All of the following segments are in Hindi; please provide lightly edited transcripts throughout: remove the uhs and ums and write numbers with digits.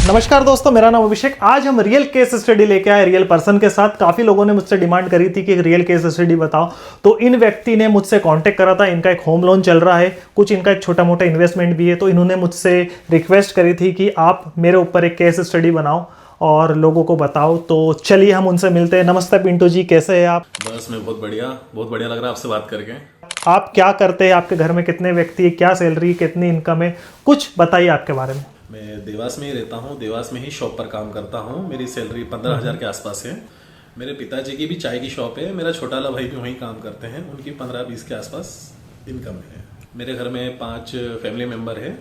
नमस्कार दोस्तों, मेरा नाम अभिषेक। आज हम रियल केस स्टडी लेके आए रियल पर्सन के साथ। काफ़ी लोगों ने मुझसे डिमांड करी थी कि एक रियल केस स्टडी बताओ, तो इन व्यक्ति ने मुझसे कांटेक्ट करा था। इनका एक होम लोन चल रहा है, कुछ इनका एक छोटा मोटा इन्वेस्टमेंट भी है, तो इन्होंने मुझसे रिक्वेस्ट करी थी कि आप मेरे ऊपर एक केस स्टडी बनाओ और लोगों को बताओ। तो चलिए हम उनसे मिलते हैं। नमस्ते पिंटू जी, कैसे हैं आप? बस मैं बहुत बढ़िया लग रहा है आपसे बात करके। आप क्या करते हैं? आपके घर में कितने व्यक्ति है? क्या सैलरी, कितनी इनकम है? कुछ बताइए आपके बारे में। मैं देवास में ही रहता हूँ, देवास में ही शॉप पर काम करता हूँ। मेरी सैलरी 15,000 के आसपास है। मेरे पिताजी की भी चाय की शॉप है, मेरा छोटा वाला भाई भी वहीं काम करते हैं, उनकी 15-20 के आसपास इनकम है। मेरे घर में 5 फैमिली मेम्बर है।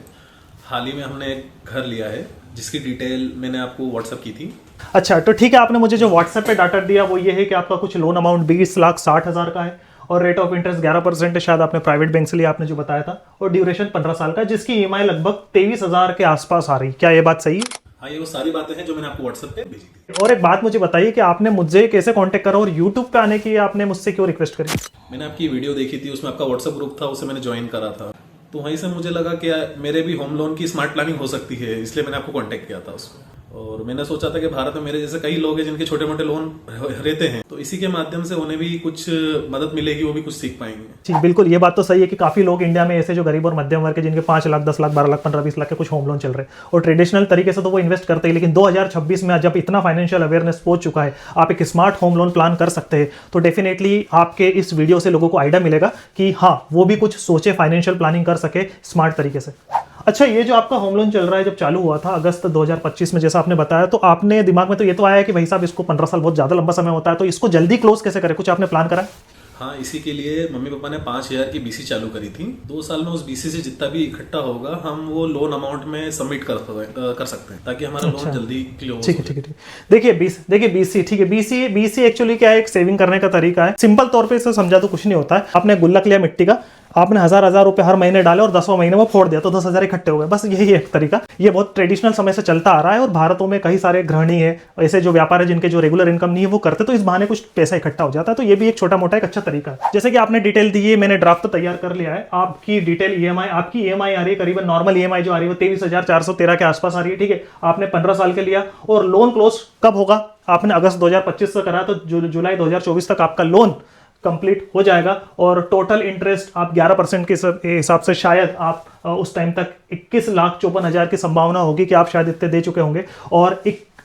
हाल ही में हमने एक घर लिया है जिसकी डिटेल मैंने आपको व्हाट्सअप की थी। अच्छा, तो ठीक है। आपने मुझे जो व्हाट्सएप पे डाटा दिया वो ये है कि आपका कुछ लोन अमाउंट 20,60,000 का है और रेट ऑफ इंटरेस्ट 11% है। शायद आपने प्राइवेट बैंक से लिया, आपने जो बताया था, और ड्यूरेशन 15 साल का, जिसकी ईएमआई लगभग 23,000 के आसपास आ रही। क्या ये बात सही है? हाँ, ये वो सारी बातें हैं जो मैंने आपको व्हाट्सएप पे भेजी थी। और एक बात मुझे बताइए कि आपने मुझे कैसे कांटेक्ट करा और यूट्यूब पे आने की आपने मुझसे क्यों रिक्वेस्ट करी? मैंने आपकी वीडियो देखी थी, उसमें आपका व्हाट्सएप ग्रुप था, उसे मैंने ज्वाइन करा था। तो वहीं से मुझे लगा कि मेरे भी होम लोन की स्मार्ट प्लानिंग हो सकती है, इसलिए मैंने आपको कांटेक्ट किया था उसको। और मैंने सोचा था कि भारत में मेरे जैसे कई लोग हैं जिनके छोटे मोटे लोन रहते हैं, तो इसी के माध्यम से उन्हें भी कुछ मदद मिलेगी, वो भी कुछ सीख पाएंगे। जी बिल्कुल, ये बात तो सही है कि काफी लोग इंडिया में ऐसे जो गरीब और मध्यम वर्ग के जिनके 5 लाख, 10 लाख, 12 लाख, 15-20 लाख के कुछ होम लोन चल रहे हैं और ट्रेडिशनल तरीके से तो वो इन्वेस्ट करते हैं। लेकिन 2026 में जब इतना फाइनेंशियल अवेयरनेस पहुंच चुका है, आप एक स्मार्ट होम लोन प्लान कर सकते हैं, तो डेफिनेटली आपके इस वीडियो से लोगों को आइडिया मिलेगा कि हाँ, वो भी कुछ सोचे, फाइनेंशियल प्लानिंग कर सके स्मार्ट तरीके से। अच्छा, ये जो आपका होम लोन चल रहा है, जब चालू हुआ था अगस्त 2025 में, जैसा आपने बताया, तो आपने दिमाग में तो ये तो आया है कि भाई साहब इसको 15 साल बहुत ज़्यादा लंबा समय होता है, तो इसको जल्दी क्लोज कैसे करें? कुछ आपने प्लान करा है? हाँ, इसी के लिए मम्मी पापा ने 5,000 की बीसी चालू करी थी। 2 साल में उस बीसी से जितना भी इकट्ठा होगा हम वो लोन अमाउंट में सबमिट कर सकते हैं, ताकि हमारा लोन जल्दी क्लोज हो। ठीक है। देखिए बीसी, ठीक है। बीसी एक्चुअली क्या है? एक सेविंग करने का तरीका है। सिंपल तौर पे इसे समझा तो कुछ नहीं होता है। आपने गुल्लक लिया मिट्टी का, आपने हजार रुपए हर महीने डाले और 10वें महीने में फोड़ दिया तो 10,000 इकट्ठे हो गए। बस यही एक तरीका। ये बहुत ट्रेडिशनल समय से चलता आ रहा है और भारतों में कई सारे गृहिणी है, ऐसे जो व्यापार है जिनके जो रेगुलर इनकम नहीं है वो करते, तो इस बहाने कुछ पैसा इकट्ठा हो जाता है। तो ये भी एक छोटा मोटा एक अच्छा तरीका है। जैसे कि आपने डिटेल दी है, मैंने ड्राफ्ट तैयार कर लिया है। आपकी डिटेल ईएमआई, आपकी ईएमआई आ रही है करीबन, नॉर्मल ईएमआई जो आ रही है वो 23,413 के आसपास आ रही है। ठीक है, आपने 15 साल के लिया और लोन क्लोज कब होगा? आपने अगस्त 2025 से करा, तो जुलाई 2024 तक आपका लोन कंप्लीट हो जाएगा और टोटल इंटरेस्ट आप 11% के हिसाब से शायद आप उस टाइम तक 21,54,000 की संभावना होगी कि आप शायद इतने दे चुके होंगे। और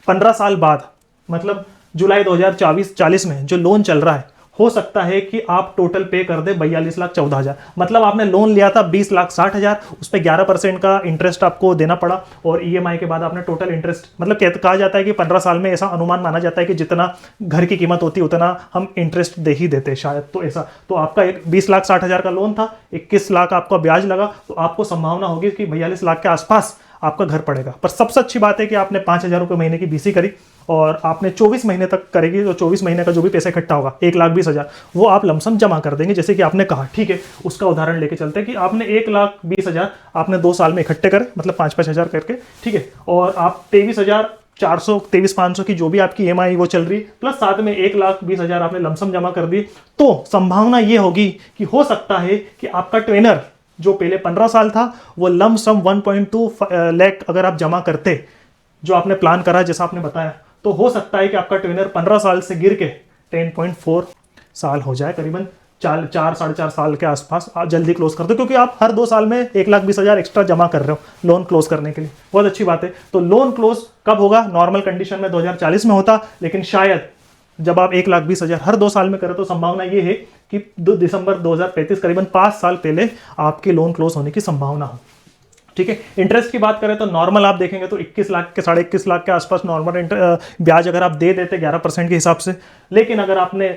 15 साल बाद, मतलब जुलाई 2040 में जो लोन चल रहा है, हो सकता है कि आप टोटल पे कर दे 42,14,000। मतलब आपने लोन लिया था 20,60,000, उस पर 11% का इंटरेस्ट आपको देना पड़ा और ईएमआई के बाद आपने टोटल इंटरेस्ट, मतलब कहा जाता है कि 15 साल में ऐसा अनुमान माना जाता है कि जितना घर की कीमत होती है उतना हम इंटरेस्ट दे ही देते शायद। तो ऐसा, तो आपका 20,60,000 का लोन था, 21 लाख आपका ब्याज लगा, तो आपको संभावना होगी कि 42 लाख के आसपास आपका घर पड़ेगा। पर सबसे अच्छी बात है कि आपने 5,000 रुपये महीने की बीसी करी और आपने 24 महीने तक करेगी, तो 24 महीने का जो भी पैसा इकट्ठा होगा 1,20,000 वो आप लमसम जमा कर देंगे, जैसे कि आपने कहा। ठीक है, उसका उदाहरण लेके चलते हैं कि आपने 1,20,000 आपने 2 साल में इकट्ठे करे, मतलब 5-5 हज़ार करके। ठीक है, और आप 23,400, 23,500 की जो भी आपकी ईएमआई वो चल रही, प्लस साथ में 1,20,000 आपने लमसम जमा कर दी, तो संभावना ये होगी कि हो सकता है कि आपका ट्रेनर जो पहले 15 साल था वो लमसम 1.2 लाख अगर आप जमा करते, जो आपने प्लान करा जैसा आपने बताया, तो हो सकता है कि आपका ट्रेनर 15 साल से गिर के 10.4 साल हो जाए, करीबन 4-4.5 साल के आसपास आप जल्दी क्लोज कर दो, क्योंकि आप हर 2 साल में 1,20,000 एक्स्ट्रा जमा कर रहे हो लोन क्लोज करने के लिए। बहुत अच्छी बात है। तो लोन क्लोज कब होगा? नॉर्मल कंडीशन में 2040 में होता, लेकिन शायद जब आप 1,20,000 हर 2 साल में करें तो संभावना ये है कि 2 दिसंबर 2035, करीबन 5 साल पहले आपके लोन क्लोज होने की संभावना हो। ठीक है, इंटरेस्ट की बात करें तो नॉर्मल आप देखेंगे तो 21 लाख के 21.5 लाख के आसपास नॉर्मल ब्याज अगर आप दे देते 11% के हिसाब से। लेकिन अगर आपने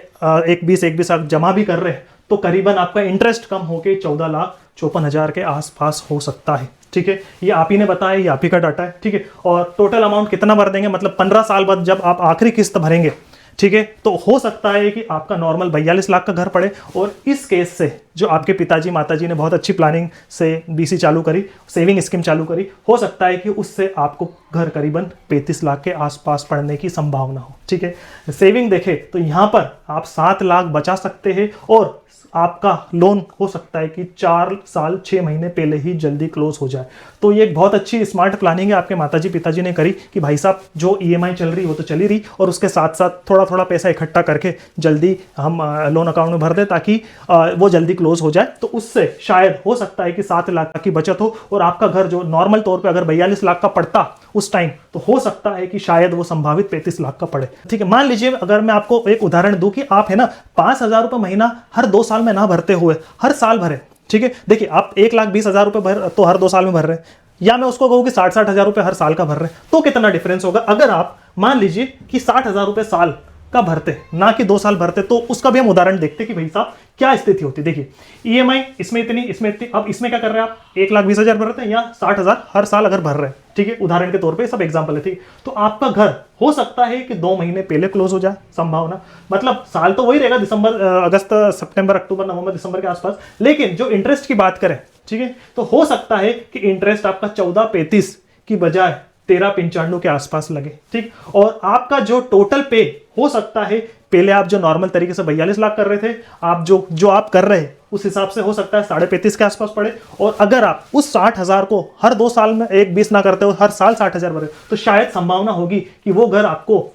21 लाख जमा भी कर रहे हैं तो करीबन आपका इंटरेस्ट कम होकर 14,54,000 के आसपास हो सकता है। ठीक है, ये आप ही ने बताया, ये आप ही का डाटा है। ठीक है, और टोटल अमाउंट कितना भर देंगे? मतलब 15 साल बाद जब आप आखिरी किस्त भरेंगे, ठीक है, तो हो सकता है कि आपका नॉर्मल 42 लाख का घर पड़े। और इस केस से जो आपके पिताजी माताजी ने बहुत अच्छी प्लानिंग से बीसी चालू करी, सेविंग स्कीम चालू करी, हो सकता है कि उससे आपको घर करीबन 35 लाख के आसपास पड़ने की संभावना हो। ठीक। ठीक है। सेविंग देखें तो यहाँ पर आप 7 लाख बचा सकते हैं और आपका लोन हो सकता है कि 4 साल 6 महीने पहले ही जल्दी क्लोज हो जाए। तो ये एक बहुत अच्छी स्मार्ट प्लानिंग है आपके माताजी पिताजी ने करी कि भाई साहब जो ईएमआई चल रही वो तो चली रही और उसके साथ साथ थोड़ा थोड़ा पैसा इकट्ठा करके जल्दी हम लोन अकाउंट में भर दें ताकि वो जल्दी क्लोज हो जाए। तो उससे शायद हो सकता है कि 7 लाख की बचत हो और आपका घर जो नॉर्मल तौर पर अगर 42 लाख का पड़ता उस टाइम तो हो सकता है कि शायद वो संभावित 35 लाख का पड़े। ठीक है, मान लीजिए अगर मैं आपको एक उदाहरण दूं कि आप है ना 5,000 रुपये महीना हर 2 साल में ना भरते हुए हर साल भरे। ठीक है, देखिए आप 1,20,000 रुपये भर तो हर 2 साल में भर रहे हैं, या मैं उसको कहूँ कि 60-60 हजार रुपये हर साल का भर रहे हैं, तो कितना डिफरेंस होगा। अगर आप मान लीजिए कि 60,000 रुपये साल का भरते ना कि 2 साल भरते, तो उसका भी हम उदाहरण देखते कि भाई साहब क्या स्थिति होती। देखिए ईएमआई इसमें इतनी, अब इसमें क्या कर रहे हैं आप 1,20,000 भर रहे हैं या 60,000 हर साल अगर भर रहे हैं। ठीक है, उदाहरण के तौर पे सब एग्जांपल है। ठीक, तो आपका घर हो सकता है कि 2 महीने पहले क्लोज हो जाए, संभावना, मतलब साल तो वही रहेगा, दिसंबर अगस्त सितंबर अक्टूबर नवंबर दिसंबर के आसपास, लेकिन जो इंटरेस्ट की बात करें, ठीक है, तो हो सकता है कि इंटरेस्ट आपका 14,35 की बजाय 13,95 के आसपास लगे। ठीक, और आपका जो टोटल पे हो सकता है, पहले आप जो नॉर्मल तरीके से 42 लाख कर रहे थे, आप जो आप कर रहे हैं उस हिसाब से हो सकता है 35.5 के आसपास पड़े। और अगर आप उस 60,000 को हर 2 साल में 1,20 ना करते हो, हर साल 60,000 भरे, तो शायद संभावना होगी कि वो घर आपको,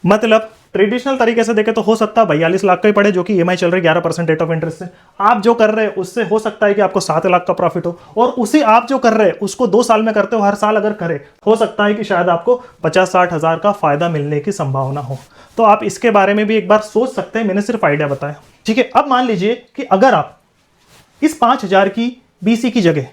मतलब ट्रेडिशनल तरीके से देखें तो हो सकता है 42 लाख का ही पड़े, जो कि ईएमआई चल रही 11% रेट ऑफ इंटरेस्ट से। आप जो कर रहे हैं उससे हो सकता है कि आपको 7 लाख का प्रॉफिट हो, और उसी आप जो कर रहे हैं उसको 2 साल में करते हो, हर साल अगर करे, हो सकता है कि शायद आपको 50-60 हजार का फायदा मिलने की संभावना हो। तो आप इसके बारे में भी एक बार सोच सकते हैं, मैंने सिर्फ आइडिया बताया। ठीक है, अब मान लीजिए कि अगर आप इस 5,000 की बीसी की जगह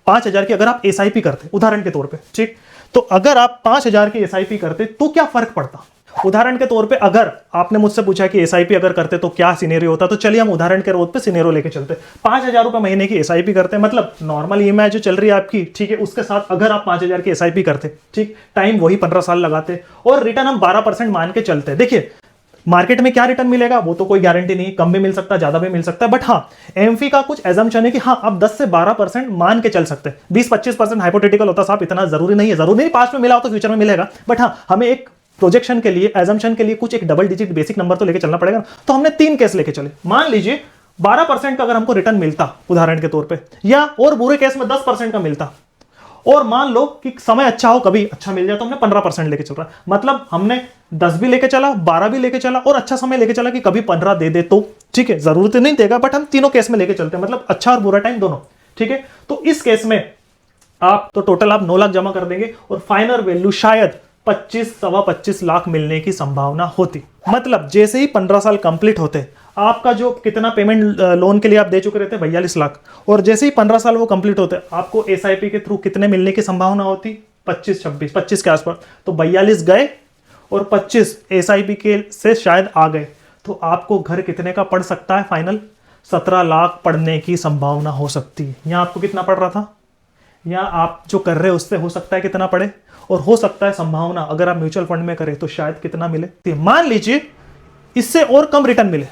5,000 की अगर आप एसआईपी करते, उदाहरण के तौर पे, ठीक, तो अगर आप 5,000 की एसआईपी करते तो क्या फर्क पड़ता। उदाहरण के तौर पे अगर आपने मुझसे पूछा कि एसआईपी अगर करते तो क्या सिनेरियो होता, तो चलिए हम उदाहरण के तौर पे सिनेरियो लेके चलते। 5,000 रुपए महीने की एसआईपी करते हैं, मतलब नॉर्मल ईएमआई जो चल रही है आपकी, ठीक है, उसके साथ अगर आप 5,000 की एसआईपी करते, ठीक, टाइम वही 15 साल लगाते और रिटर्न हम 12% मान के चलते। देखिए मार्केट में क्या रिटर्न मिलेगा वो तो कोई गारंटी नहीं, कम भी मिल सकता है, ज्यादा भी मिल सकता है, बट हाँ एमफी का कुछ एजम्पशन है कि हाँ आप 10 से 12% मान के चल सकते हैं। 20-25% हाइपोथेटिकल होता साहब, इतना जरूरी नहीं है, जरूरी नहीं पास्ट में मिला हो तो फ्यूचर में मिलेगा, बट हाँ हमें एक प्रोजेक्शन के लिए, एजम्पशन के लिए कुछ एक डबल डिजिट बेसिक नंबर तो लेके चलना पड़ेगा। तो हमने 3 केस लेके चले। मान लीजिए 12% का अगर हमको रिटर्न मिलता उदाहरण के तौर पे, या और बुरे केस में 10% का मिलता, और मान लो कि समय अच्छा हो, कभी अच्छा मिल जाए, तो हमने 15% लेके चल रहा है। मतलब हमने 10 भी लेके चला, 12 भी लेके चला और अच्छा समय लेके चला कि कभी 15 दे दे तो ठीक है, जरूरत नहीं देगा, बट हम तीनों केस में लेके चलते हैं, मतलब अच्छा और बुरा टाइम दोनों। ठीक है, तो इस केस में आप तो टोटल आप 9 लाख जमा कर देंगे और फाइनल वैल्यू शायद 25-25 लाख मिलने की संभावना होती। मतलब जैसे ही 15 साल कंप्लीट होते, आपका जो कितना पेमेंट लोन के लिए आप दे चुके रहते 42 लाख, और जैसे ही 15 साल वो कंप्लीट होते आपको एसआईपी के थ्रू कितने मिलने की संभावना होती, 25 के आसपास। तो 42 गए और 25 एसआईपी के से शायद आ गए, तो आपको घर कितने का पड़ सकता है फाइनल, 17 लाख पड़ने की संभावना हो सकती है। यहाँ आपको कितना पड़ रहा था, यहाँ आप जो कर रहे हो उससे हो सकता है कितना पड़े, और हो सकता है संभावना अगर आप म्यूचुअल फंड में करें तो शायद कितना मिले। मान लीजिए इससे और कम रिटर्न मिले,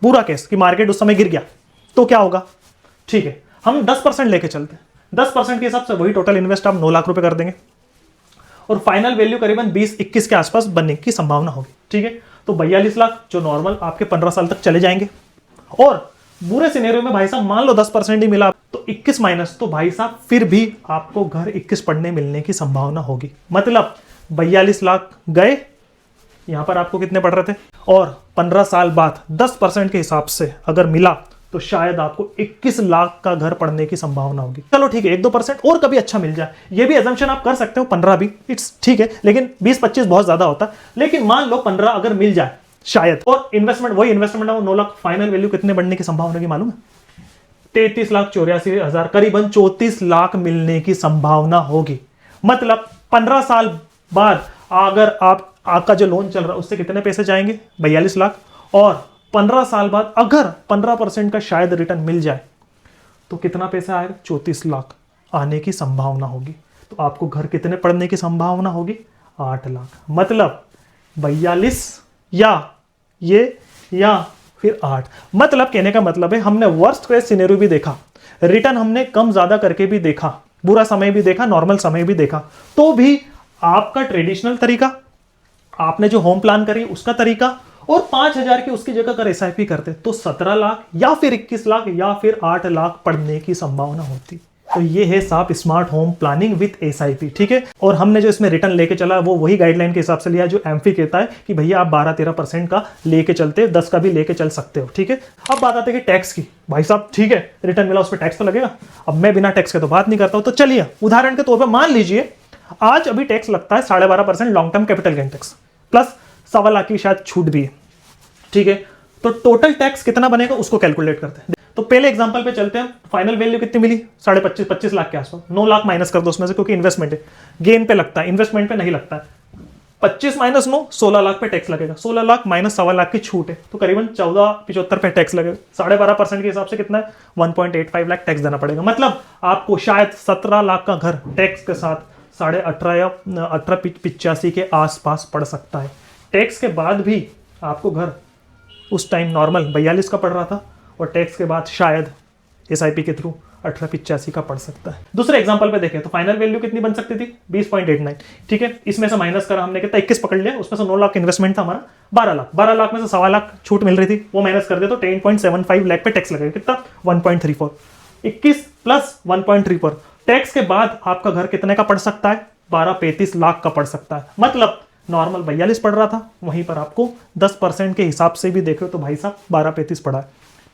पूरा केस कि मार्केट उस समय गिर गया, तो क्या होगा। ठीक है, हम 10% लेके चलते हैं, 10% के हिसाब से वही टोटल इन्वेस्ट आप 9 लाख रुपए कर देंगे और फाइनल वैल्यू करीबन 20-21 के आसपास बनने की संभावना होगी। ठीक है, तो 42 लाख जो नॉर्मल आपके 15 साल तक चले जाएंगे, और बुरे सिनेरियो में भाई साहब मान लो 10% ही मिला तो 21 माइनस, तो भाई साहब फिर भी आपको घर 21 पड़ने मिलने की संभावना होगी। मतलब 42 लाख गए, यहां पर आपको कितने पड़ रहे थे, और 15 साल बाद 10% के हिसाब से अगर मिला तो शायद आपको 21 लाख का घर पड़ने की संभावना होगी। चलो ठीक है, 1-2% और कभी अच्छा मिल जाए, ये भी एजम्पशन आप कर सकते हो, 15 भी इट्स ठीक है, लेकिन 20-25 बहुत ज्यादा होता है। लेकिन मान लो 15 अगर मिल जाए शायद, और इन्वेस्टमेंट वही इन्वेस्टमेंट 9 लाख, फाइनल वैल्यू कितने बढ़ने की संभावना की मालूम है, 33,84,000, करीबन 34 लाख मिलने की संभावना होगी। मतलब 15 साल बाद अगर आपका जो लोन चल रहा है उससे कितने पैसे जाएंगे, 42 लाख, और 15 साल बाद अगर 15% का शायद रिटर्न मिल जाए तो कितना पैसा आएगा, 34 लाख आने की संभावना होगी। तो आपको घर कितने पड़ने की संभावना होगी, 8 लाख। मतलब 42 या फिर 8। मतलब कहने का मतलब है हमने वर्स्ट केस सिनेरियो भी देखा, रिटर्न हमने कम ज्यादा करके भी देखा, बुरा समय भी देखा, नॉर्मल समय भी देखा, तो भी आपका ट्रेडिशनल तरीका आपने जो होम प्लान करी उसका तरीका, और 5,000 की उसकी जगह अगर SIP करते तो 17 लाख या फिर 21 लाख या फिर 8 लाख पड़ने की संभावना होती। तो ये है साहब smart home planning with SIP, ठीक है। और हमने जो इसमें रिटर्न लेके चला वो वही गाइडलाइन के हिसाब से लिया जो एमफी कहता है कि भैया आप 12-13% का लेके चलते, 10 का भी लेके चल सकते हो, ठीक है। अब बात आती है कि टैक्स की। भाई साहब ठीक है, रिटर्न मिला उस पर टैक्स तो लगेगा। अब मैं बिना टैक्स के तो बात नहीं करता हूं, तो चलिए उदाहरण के तौर पर मान लीजिए आज अभी टैक्स लगता है 12.5% long term capital gain tax, plus 1.25 lakh की शायद छूट भी है, ठीक है। तो टोटल टैक्स कितना बनेगा उसको कैलकुलेट करते हैं। तो पहले एग्जांपल पे चलते हैं। फाइनल वैल्यू कितनी मिली? 25.5 लाख के आसपास। 9 लाख माइनस कर दो उसमें से, क्योंकि इन्वेस्टमेंट है, गेन पे लगता है, इन्वेस्टमेंट पे नहीं लगता है। 25 माइनस 9, 16 लाख पे टैक्स लगेगा। 16 लाख माइनस 1.25 लाख की छूट है, तो करीबन 14.75 पे टैक्स लगेगा। 12.5% के हिसाब से कितना है? 1.85 लाख टैक्स देना पड़ेगा। मतलब आपको शायद 17 लाख का घर टैक्स के साथ 18.5 या 18.85 के आसपास पड़ सकता है। टैक्स के बाद भी आपको घर उस टाइम नॉर्मल 42 का पड़ रहा था, और टैक्स के बाद शायद SIP के थ्रू 18.85 का पड़ सकता है। दूसरे एग्जांपल पे देखें तो फाइनल वैल्यू कितनी बन सकती थी? 20.89, ठीक है। इसमें से माइनस करा हमने, कितना 21 पकड़ लिया, उसमें से 9 लाख इन्वेस्टमेंट था हमारा, 12 लाख। 12 लाख में से 1.25 लाख छूट मिल रही थी, वो माइनस कर दिया तो 10.75 लाख पे टैक्स लगेगा। कितना? 1.34। 21 प्लस 1.34, टैक्स के बाद आपका घर कितने का पड़ सकता है? 12-35 लाख का पड़ सकता है। मतलब नॉर्मल 42 पड़ रहा था, वहीं पर आपको 10% के हिसाब से भी देखो तो भाई साहब 12-35 पड़ा है।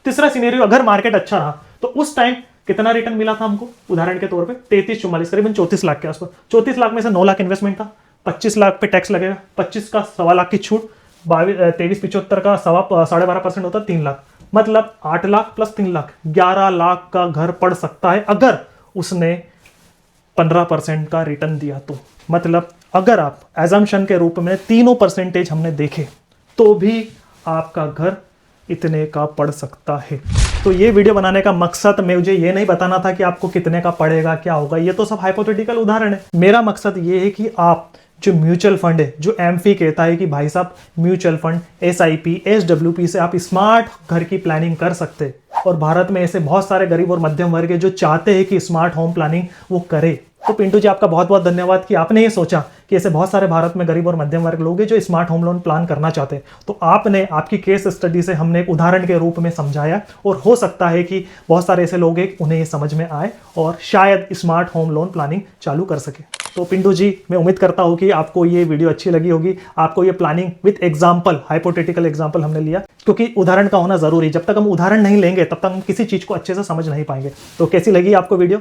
तीसरा सिनेरियो, अगर मार्केट अच्छा रहा तो उस टाइम कितना रिटर्न मिला था हमको? उदाहरण के तौर पे 33-44, करीबन 34 लाख के आसपास। 34 लाख में से 9 लाख इन्वेस्टमेंट था, 25 लाख पे टैक्स लगेगा, 25 का 1.25 लाख की छूट, 23-75 का 12.5% होता है 3 लाख। मतलब 8 लाख प्लस 3 लाख, 11 लाख का घर पड़ सकता है अगर उसने 15% का रिटर्न दिया तो। मतलब अगर आप एजम्पशन के रूप में तीनों परसेंटेज हमने देखे तो भी आपका घर इतने का पड़ सकता है। तो ये वीडियो बनाने का मकसद मुझे ये नहीं बताना था कि आपको कितने का पड़ेगा, क्या होगा, ये तो सब हाइपोथेटिकल उदाहरण है। मेरा मकसद ये है कि आप जो म्यूचुअल फंड है, जो एमफी कहता है कि भाई साहब म्यूचुअल फंड, SIP, SWP से आप स्मार्ट घर की प्लानिंग कर सकते हैं। और भारत में ऐसे बहुत सारे गरीब और मध्यम वर्ग है जो चाहते हैं कि स्मार्ट होम प्लानिंग वो करे। तो पिंटू जी आपका बहुत बहुत धन्यवाद कि आपने ये सोचा कि ऐसे बहुत सारे भारत में गरीब और मध्यम वर्ग लोग हैं जो स्मार्ट होम लोन प्लान करना चाहते हैं। तो आपने, आपकी केस स्टडी से हमने एक उदाहरण के रूप में समझाया, और हो सकता है कि बहुत सारे ऐसे लोग हैं उन्हें ये समझ में आए और शायद स्मार्ट होम लोन प्लानिंग चालू कर सके। तो पिंटू जी मैं उम्मीद करता हूं कि आपको ये वीडियो अच्छी लगी होगी, आपको ये planning with example, hypothetical example हमने लिया, क्योंकि उदाहरण का होना जरूरी। जब तक हम उदाहरण नहीं लेंगे तब तक हम किसी चीज को अच्छे से समझ नहीं पाएंगे। तो कैसी लगी आपको वीडियो?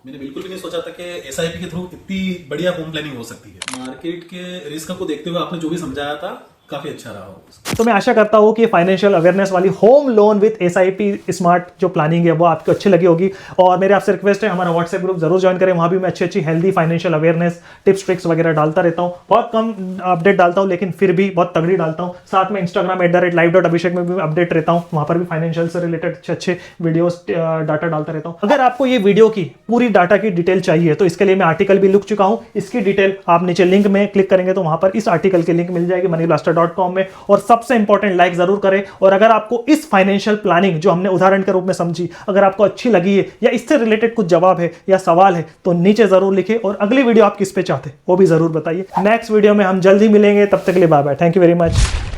मैंने बिल्कुल भी नहीं सोचा था कि SIP के थ्रू इतनी बढ़िया होम प्लानिंग हो सकती है। मार्केट के रिस्क को देखते हुए आपने जो भी समझाया था काफी अच्छा रहा हो। तो मैं आशा करता हूं कि फाइनेंशियल अवेयरनेस वाली home loan with SIP smart जो प्लानिंग है वो आपको अच्छी लगी होगी। और मेरे आपसे रिक्वेस्ट है, हमारा व्हाट्सएप ग्रुप जरूर ज्वाइन करें। वहां भी मैं अच्छी healthy financial awareness tips tricks वगैरह डालता रहता हूं। बहुत कम अपडेट डालता हूं, लेकिन फिर भी बहुत तगड़ी डालता हूं। साथ में इंस्टाग्राम @live.abhishek में भी अपडेट रहता हूं, वहां पर भी फाइनेंशियल से रिलेटेड अच्छे वीडियोस डाटा डालता रहता हूं। अगर आपको ये वीडियो की पूरी डाटा की डिटेल चाहिए तो इसके लिए मैं आर्टिकल भी लिख चुका हूं। इसकी डिटेल आप नीचे लिंक में क्लिक करेंगे तो वहां पर इस आर्टिकल की लिंक मिल जाएगी moneyblaster.com में। और सबसे इंपॉर्टेंट, लाइक जरूर करें। और अगर आपको इस फाइनेंशियल प्लानिंग जो हमने उदाहरण के रूप में समझी, अगर आपको अच्छी लगी है या इससे रिलेटेड कुछ जवाब है या सवाल है तो नीचे जरूर लिखें। और अगली वीडियो आप किस पे चाहते हैं वो भी जरूर बताइए। नेक्स्ट वीडियो में हम जल्दी मिलेंगे, तब तक के लिए bye bye. Thank you very much.